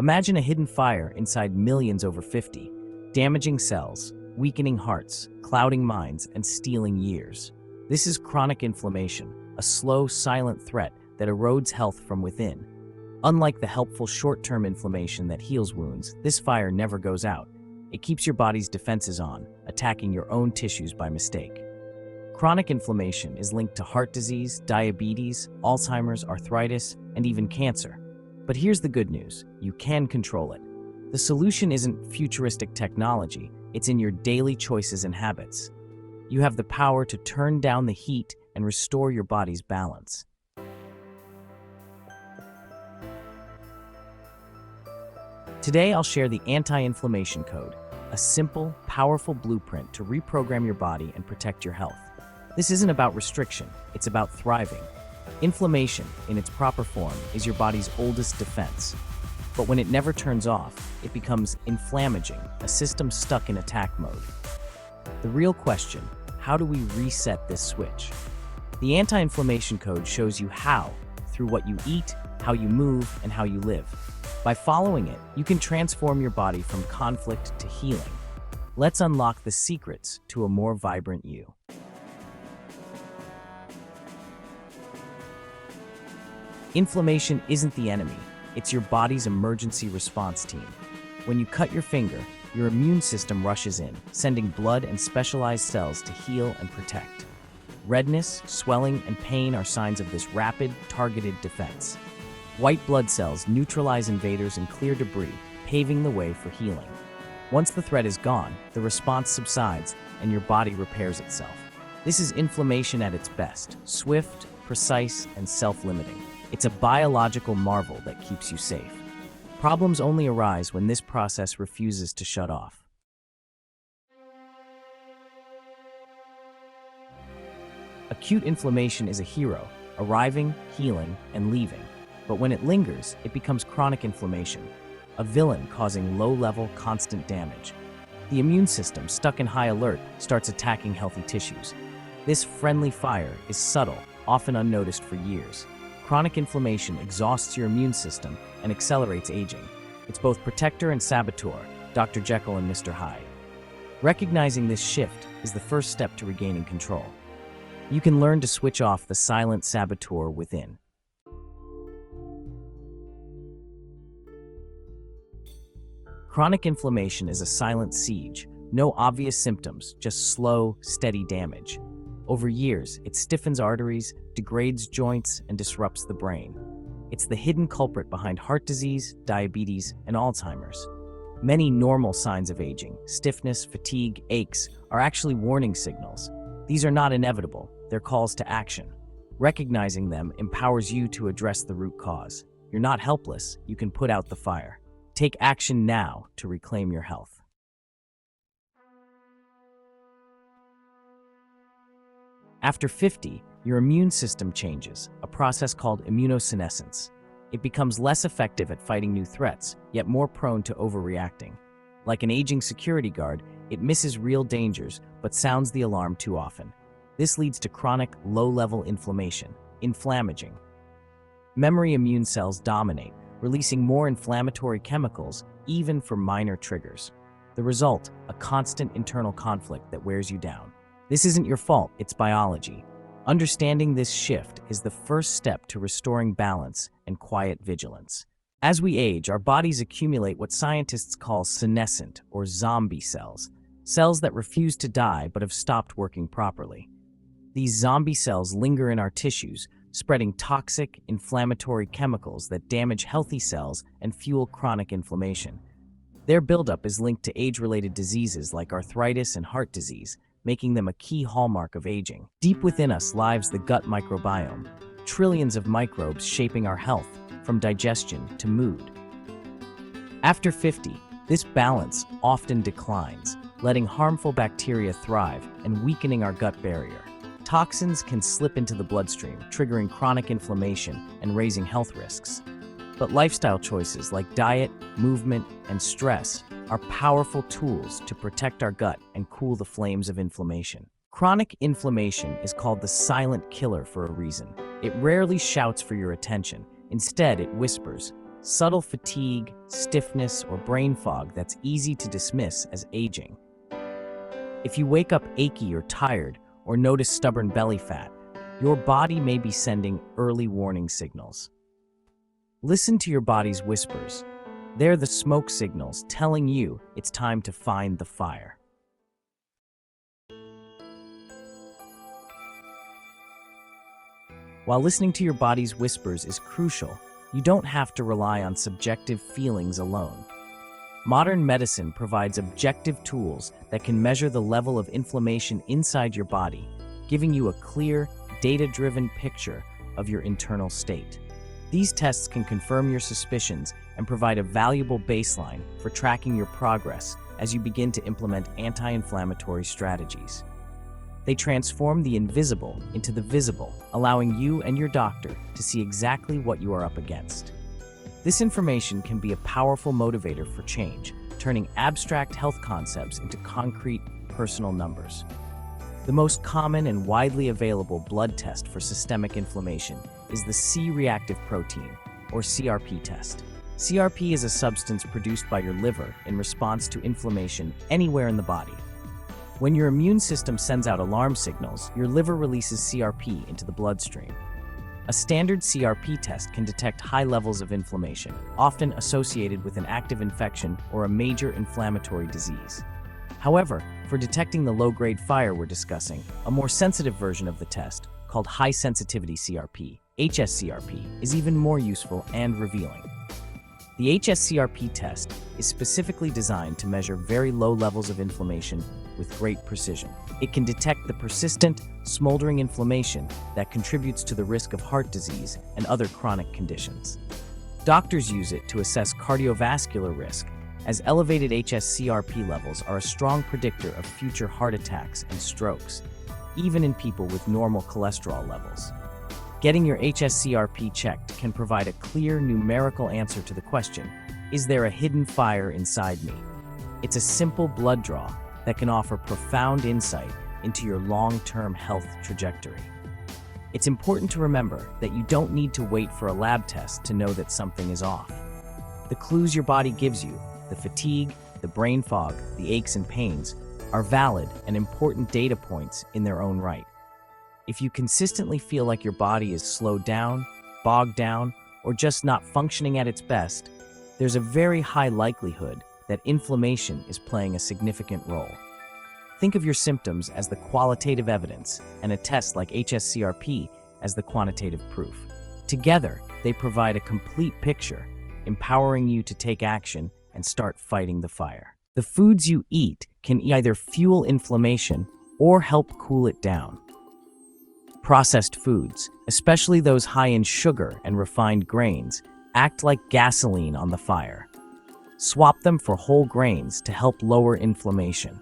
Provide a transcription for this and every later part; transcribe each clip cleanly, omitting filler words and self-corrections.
Imagine a hidden fire inside millions over 50, damaging cells, weakening hearts, clouding minds, and stealing years. This is chronic inflammation, a slow, silent threat that erodes health from within. Unlike the helpful short-term inflammation that heals wounds, this fire never goes out. It keeps your body's defenses on, attacking your own tissues by mistake. Chronic inflammation is linked to heart disease, diabetes, Alzheimer's, arthritis, and even cancer. But here's the good news: you can control it. The solution isn't futuristic technology, it's in your daily choices and habits. You have the power to turn down the heat and restore your body's balance. Today, I'll share the anti-inflammation code, a simple, powerful blueprint to reprogram your body and protect your health. This isn't about restriction, it's about thriving. Inflammation, in its proper form, is your body's oldest defense. But when it never turns off, it becomes inflammaging, a system stuck in attack mode. The real question: how do we reset this switch? The anti-inflammation code shows you how, through what you eat, how you move, and how you live. By following it, you can transform your body from conflict to healing. Let's unlock the secrets to a more vibrant you. Inflammation isn't the enemy, it's your body's emergency response team. When you cut your finger, your immune system rushes in, sending blood and specialized cells to heal and protect. Redness, swelling, and pain are signs of this rapid, targeted defense. White blood cells neutralize invaders and clear debris, paving the way for healing. Once the threat is gone, the response subsides and your body repairs itself. This is inflammation at its best: swift, precise, and self-limiting. It's a biological marvel that keeps you safe. Problems only arise when this process refuses to shut off. Acute inflammation is a hero, arriving, healing, and leaving. But when it lingers, it becomes chronic inflammation, a villain causing low-level, constant damage. The immune system, stuck in high alert, starts attacking healthy tissues. This friendly fire is subtle, often unnoticed for years. Chronic inflammation exhausts your immune system and accelerates aging. It's both protector and saboteur, Dr. Jekyll and Mr. Hyde. Recognizing this shift is the first step to regaining control. You can learn to switch off the silent saboteur within. Chronic inflammation is a silent siege, no obvious symptoms, just slow, steady damage. Over years, it stiffens arteries, degrades joints, and disrupts the brain. It's the hidden culprit behind heart disease, diabetes, and Alzheimer's. Many normal signs of aging, stiffness, fatigue, aches, are actually warning signals. These are not inevitable, they're calls to action. Recognizing them empowers you to address the root cause. You're not helpless, you can put out the fire. Take action now to reclaim your health. After 50, your immune system changes, a process called immunosenescence. It becomes less effective at fighting new threats, yet more prone to overreacting. Like an aging security guard, it misses real dangers but sounds the alarm too often. This leads to chronic, low-level inflammation, inflammaging. Memory immune cells dominate, releasing more inflammatory chemicals even for minor triggers. The result, a constant internal conflict that wears you down. This isn't your fault, it's biology. Understanding this shift is the first step to restoring balance and quiet vigilance. As we age, our bodies accumulate what scientists call senescent or zombie cells, cells that refuse to die but have stopped working properly. These zombie cells linger in our tissues, spreading toxic, inflammatory chemicals that damage healthy cells and fuel chronic inflammation. Their buildup is linked to age-related diseases like arthritis and heart disease, making them a key hallmark of aging. Deep within us lives the gut microbiome, trillions of microbes shaping our health, from digestion to mood. After 50, this balance often declines, letting harmful bacteria thrive and weakening our gut barrier. Toxins can slip into the bloodstream, triggering chronic inflammation and raising health risks. But lifestyle choices like diet, movement, and stress are powerful tools to protect our gut and cool the flames of inflammation. Chronic inflammation is called the silent killer for a reason. It rarely shouts for your attention. Instead, it whispers, subtle fatigue, stiffness, or brain fog that's easy to dismiss as aging. If you wake up achy or tired, or notice stubborn belly fat, your body may be sending early warning signals. Listen to your body's whispers. They're the smoke signals telling you it's time to find the fire. While listening to your body's whispers is crucial, you don't have to rely on subjective feelings alone. Modern medicine provides objective tools that can measure the level of inflammation inside your body, giving you a clear, data-driven picture of your internal state. These tests can confirm your suspicions and provide a valuable baseline for tracking your progress as you begin to implement anti-inflammatory strategies. They transform the invisible into the visible, allowing you and your doctor to see exactly what you are up against. This information can be a powerful motivator for change, turning abstract health concepts into concrete, personal numbers. The most common and widely available blood test for systemic inflammation is the C-reactive protein, or CRP test. CRP is a substance produced by your liver in response to inflammation anywhere in the body. When your immune system sends out alarm signals, your liver releases CRP into the bloodstream. A standard CRP test can detect high levels of inflammation, often associated with an active infection or a major inflammatory disease. However, for detecting the low-grade fire we're discussing, a more sensitive version of the test, called high-sensitivity CRP, HSCRP, is even more useful and revealing. The HSCRP test is specifically designed to measure very low levels of inflammation with great precision. It can detect the persistent, smoldering inflammation that contributes to the risk of heart disease and other chronic conditions. Doctors use it to assess cardiovascular risk, as elevated HSCRP levels are a strong predictor of future heart attacks and strokes, even in people with normal cholesterol levels. Getting your HSCRP checked can provide a clear numerical answer to the question, is there a hidden fire inside me? It's a simple blood draw that can offer profound insight into your long-term health trajectory. It's important to remember that you don't need to wait for a lab test to know that something is off. The clues your body gives you, the fatigue, the brain fog, the aches and pains, are valid and important data points in their own right. If you consistently feel like your body is slowed down, bogged down, or just not functioning at its best, there's a very high likelihood that inflammation is playing a significant role. Think of your symptoms as the qualitative evidence and a test like HSCRP as the quantitative proof. Together, they provide a complete picture, empowering you to take action and start fighting the fire. The foods you eat can either fuel inflammation or help cool it down. Processed foods, especially those high in sugar and refined grains, act like gasoline on the fire. Swap them for whole grains to help lower inflammation.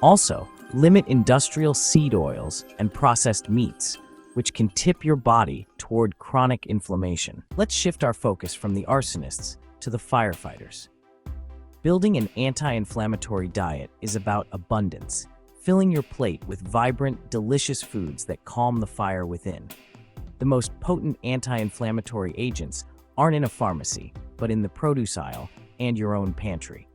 Also, limit industrial seed oils and processed meats, which can tip your body toward chronic inflammation. Let's shift our focus from the arsonists to the firefighters. Building an anti-inflammatory diet is about abundance, filling your plate with vibrant, delicious foods that calm the fire within. The most potent anti-inflammatory agents aren't in a pharmacy, but in the produce aisle and your own pantry.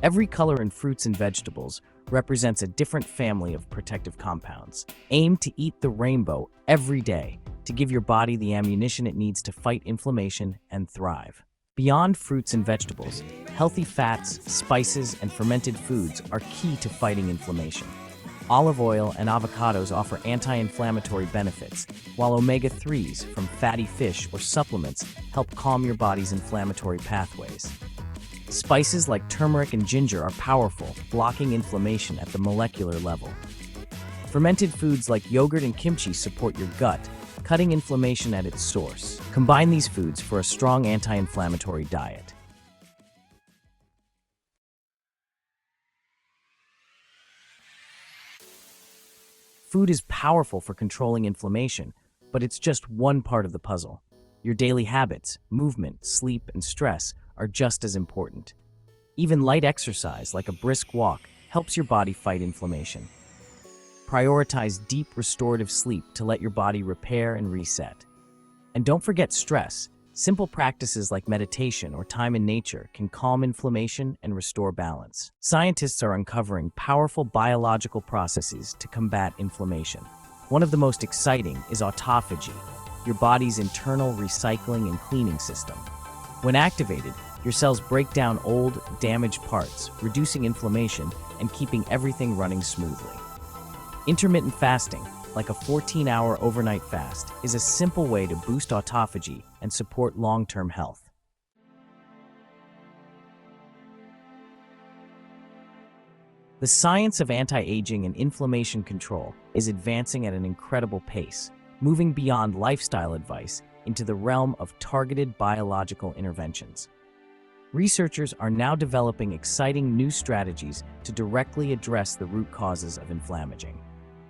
Every color in fruits and vegetables represents a different family of protective compounds. Aim to eat the rainbow every day to give your body the ammunition it needs to fight inflammation and thrive. Beyond fruits and vegetables, healthy fats, spices, and fermented foods are key to fighting inflammation. Olive oil and avocados offer anti-inflammatory benefits, while omega-3s from fatty fish or supplements help calm your body's inflammatory pathways. Spices like turmeric and ginger are powerful, blocking inflammation at the molecular level. Fermented foods like yogurt and kimchi support your gut, cutting inflammation at its source. Combine these foods for a strong anti-inflammatory diet. Food is powerful for controlling inflammation, but it's just one part of the puzzle. Your daily habits, movement, sleep, and stress are just as important. Even light exercise, like a brisk walk, helps your body fight inflammation. Prioritize deep restorative sleep to let your body repair and reset. And don't forget stress. Simple practices like meditation or time in nature can calm inflammation and restore balance. Scientists are uncovering powerful biological processes to combat inflammation. One of the most exciting is autophagy, your body's internal recycling and cleaning system. When activated, your cells break down old, damaged parts, reducing inflammation and keeping everything running smoothly. Intermittent fasting, like a 14-hour overnight fast, is a simple way to boost autophagy and support long-term health. The science of anti-aging and inflammation control is advancing at an incredible pace, moving beyond lifestyle advice into the realm of targeted biological interventions. Researchers are now developing exciting new strategies to directly address the root causes of inflammation.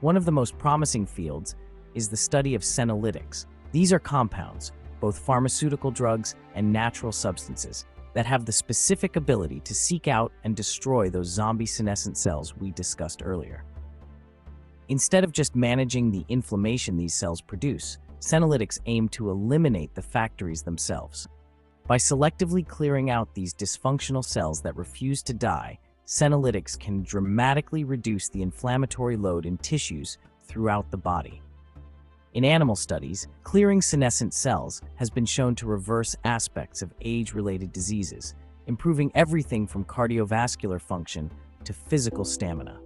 One of the most promising fields is the study of Senolytics. These are compounds, both pharmaceutical drugs and natural substances, that have the specific ability to seek out and destroy those zombie senescent cells we discussed earlier. Instead of just managing the inflammation these cells produce, Senolytics aim to eliminate the factories themselves. By selectively clearing out these dysfunctional cells that refuse to die, Senolytics can dramatically reduce the inflammatory load in tissues throughout the body. In animal studies, clearing senescent cells has been shown to reverse aspects of age-related diseases, improving everything from cardiovascular function to physical stamina.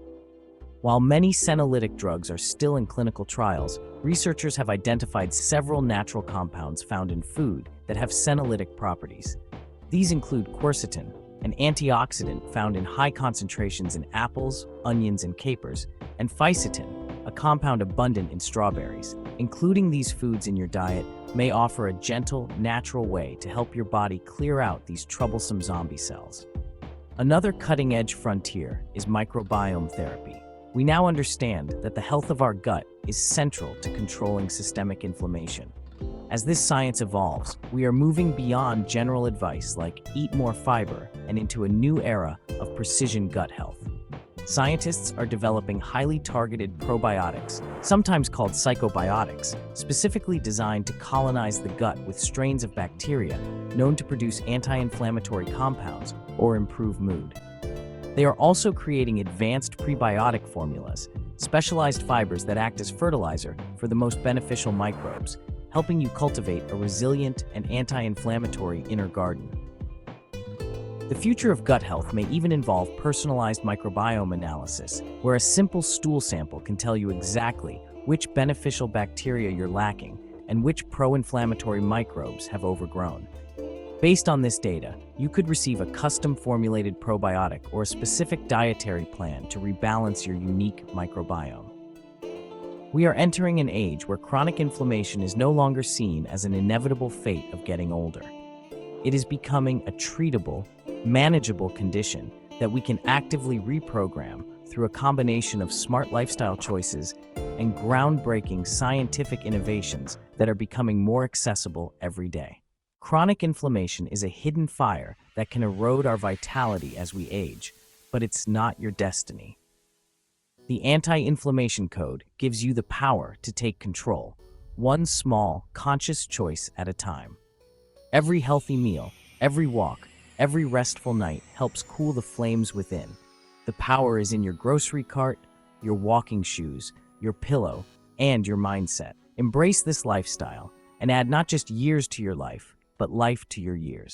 While many senolytic drugs are still in clinical trials, researchers have identified several natural compounds found in food that have senolytic properties. These include quercetin, an antioxidant found in high concentrations in apples, onions, and capers, and fisetin, a compound abundant in strawberries. Including these foods in your diet may offer a gentle, natural way to help your body clear out these troublesome zombie cells. Another cutting-edge frontier is microbiome therapy. We now understand that the health of our gut is central to controlling systemic inflammation. As this science evolves, we are moving beyond general advice like eat more fiber and into a new era of precision gut health. Scientists are developing highly targeted probiotics, sometimes called psychobiotics, specifically designed to colonize the gut with strains of bacteria known to produce anti-inflammatory compounds or improve mood. They are also creating advanced prebiotic formulas, specialized fibers that act as fertilizer for the most beneficial microbes, helping you cultivate a resilient and anti-inflammatory inner garden. The future of gut health may even involve personalized microbiome analysis, where a simple stool sample can tell you exactly which beneficial bacteria you're lacking and which pro-inflammatory microbes have overgrown. Based on this data, you could receive a custom-formulated probiotic or a specific dietary plan to rebalance your unique microbiome. We are entering an age where chronic inflammation is no longer seen as an inevitable fate of getting older. It is becoming a treatable, manageable condition that we can actively reprogram through a combination of smart lifestyle choices and groundbreaking scientific innovations that are becoming more accessible every day. Chronic inflammation is a hidden fire that can erode our vitality as we age, but it's not your destiny. The Anti-Inflammation Code gives you the power to take control, one small, conscious choice at a time. Every healthy meal, every walk, every restful night helps cool the flames within. The power is in your grocery cart, your walking shoes, your pillow, and your mindset. Embrace this lifestyle and add not just years to your life, but life to your years.